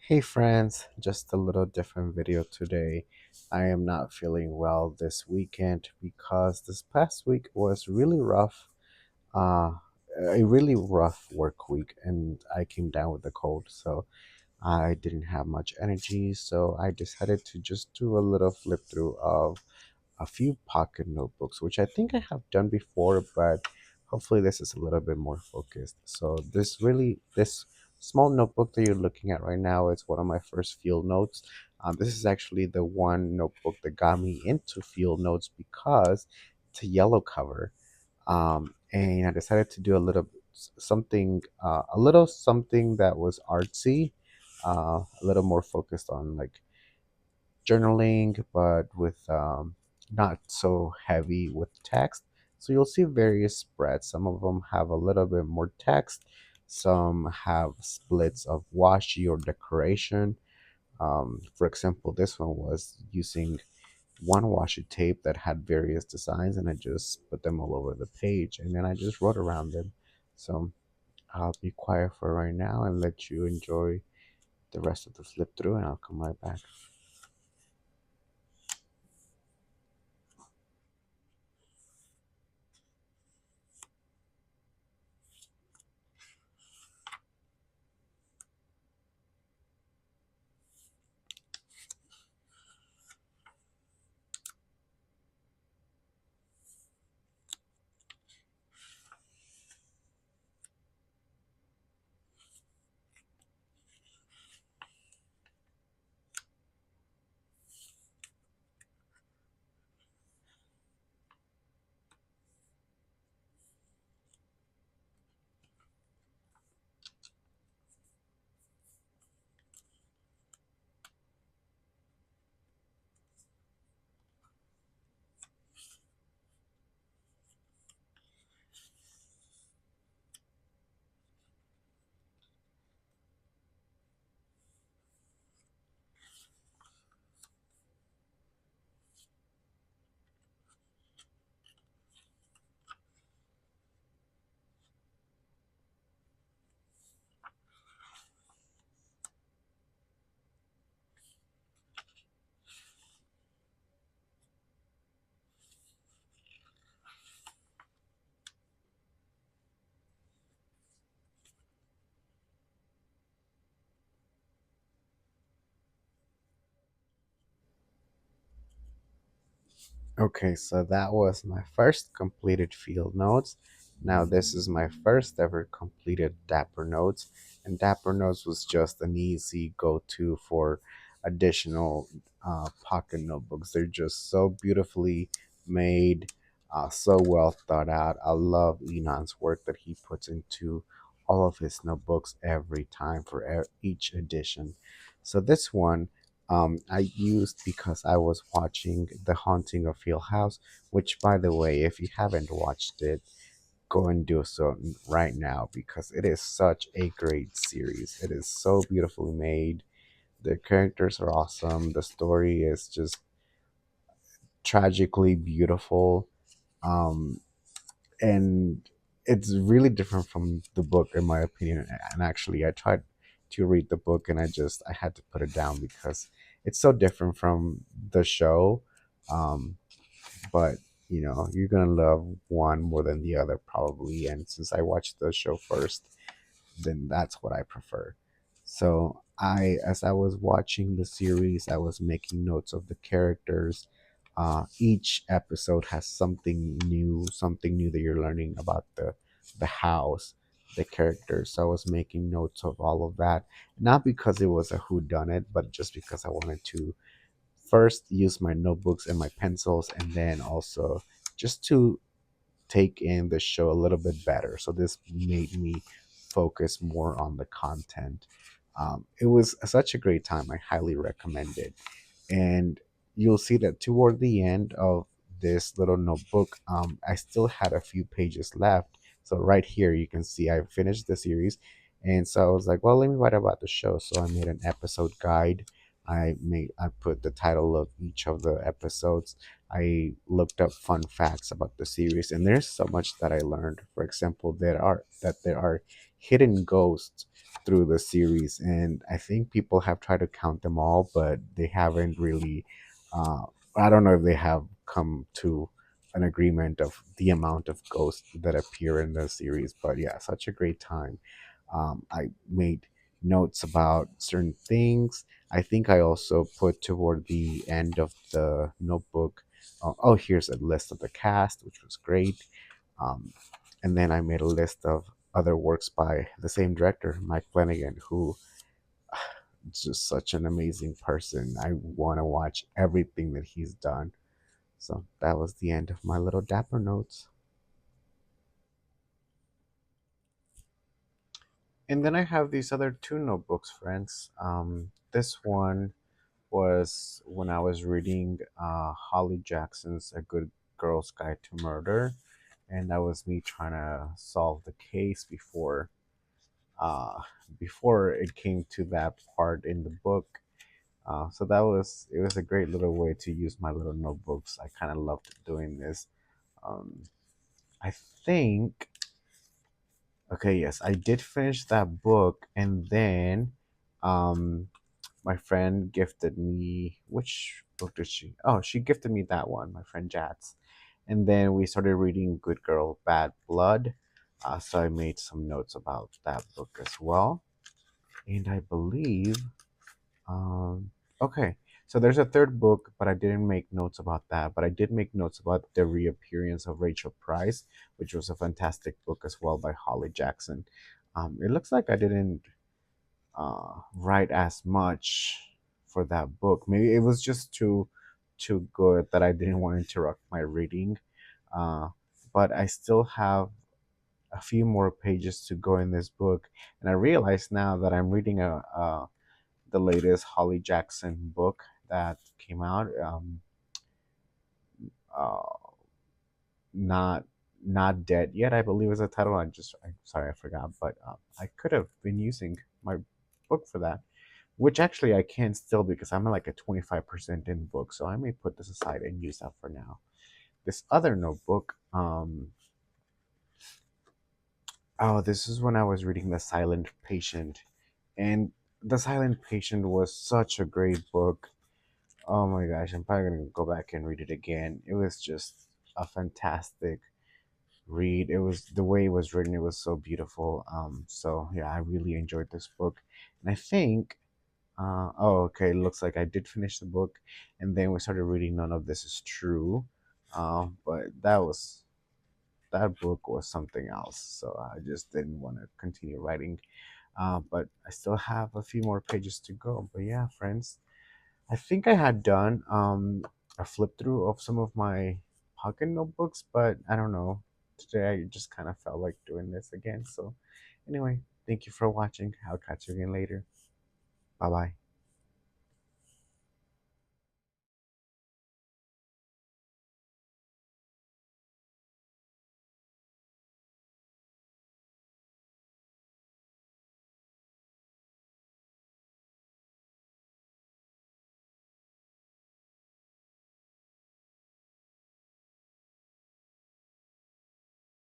Hey friends, just a little different video today. I am not feeling well this weekend because this past week was really rough. Uh, a really rough work week, and I came down with a cold, so I didn't have much energy. So I decided to just do a little flip through of a few pocket notebooks, which I think I have done before, but hopefully this is a little bit more focused. So this small notebook that you're looking at right now is one of my first field notes. This is actually the one notebook that got me into field notes because it's a yellow cover, and I decided to do a little something, a little something that was artsy, a little more focused on like journaling, but with not so heavy with text. So you'll see various spreads. Some of them have a little bit more text. Some have splits of washi or decoration. For example, this one was using one washi tape that had various designs, and I just put them all over the page, and then I just wrote around them. So I'll be quiet for right now and let you enjoy the rest of the flip through, and I'll come right back. Okay, so that was my first completed field notes. Now this is my first ever completed Dapper Notes, and Dapper Notes was just an easy go-to for additional pocket notebooks. They're just so beautifully made, so well thought out. I love Enon's work that he puts into all of his notebooks every time for each edition. So this one I used because I was watching The Haunting of Hill House, which, by the way, if you haven't watched it, go and do so right now because it is such a great series. It is so beautifully made. The characters are awesome. The story is just tragically beautiful. Um, and it's really different from the book, in my opinion. And actually, I tried to read the book, and I had to put it down because it's so different from the show. um but you're gonna love one more than the other probably, and since I watched the show first, then that's what I prefer. So as I was watching the series, I was making notes of the characters. Each episode has something new that you're learning about the house, the characters. So I was making notes of all of that, not because it was a who done it, but just because I wanted to first use my notebooks and my pencils, and then also just to take in the show a little bit better. So this made me focus more on the content. It was such a great time. I highly recommend it. And you'll see that toward the end of this little notebook, I still had a few pages left. So right here, you can see I finished the series. And so I was like, well, let me write about the show. So I made an episode guide. I put the title of each of the episodes. I looked up fun facts about the series, and there's so much that I learned. For example, there are hidden ghosts through the series, and I think people have tried to count them all, but they haven't really. Uh, I don't know if they have come to an agreement of the amount of ghosts that appear in the series. But yeah, such a great time. I made notes about certain things. I think I also put toward the end of the notebook. Oh, here's a list of the cast, which was great. Um, and then I made a list of other works by the same director, Mike Flanagan, who is just such an amazing person. I want to watch everything that he's done. So that was the end of my little dapper notes. And then I have these other two notebooks, friends. This one was when I was reading Holly Jackson's A Good Girl's Guide to Murder. And that was me trying to solve the case uh, before it came to that part in the book. So that was it was a great little way to use my little notebooks. I kind of loved doing this. Um, I think okay, yes, I did finish that book, and then um, my friend gifted me which book did she? Oh, she gifted me that one, my friend Jats, and then we started reading Good Girl Bad Blood. So I made some notes about that book as well, and I believe okay. So there's a third book, but I didn't make notes about that. But I did make notes about the reappearance of Rachel Price, which was a fantastic book as well by Holly Jackson. It looks like I didn't write as much for that book. Maybe it was just too good that I didn't want to interrupt my reading. Uh, but I still have a few more pages to go in this book, and I realize now that I'm reading a the latest Holly Jackson book that came out. Uh, not not dead yet, I believe is the title. I'm sorry, I forgot, but I could have been using my book for that, which actually I can still because I'm at like a 25% in the book, so I may put this aside and use that for now. This other notebook, oh, this is when I was reading The Silent Patient, and The Silent Patient was such a great book. Oh my gosh, I'm probably gonna go back and read it again. It was just a fantastic read. It was the way it was written, it was so beautiful. So yeah, I really enjoyed this book. And I think oh okay, it looks like I did finish the book and then we started reading None of This Is True. But that book was something else. So I just didn't want to continue writing. But I still have a few more pages to go. But yeah, friends, I think I had done a flip through of some of my pocket notebooks, but I don't know. Today I just kind of felt like doing this again. So, anyway, thank you for watching. I'll catch you again later. Bye bye.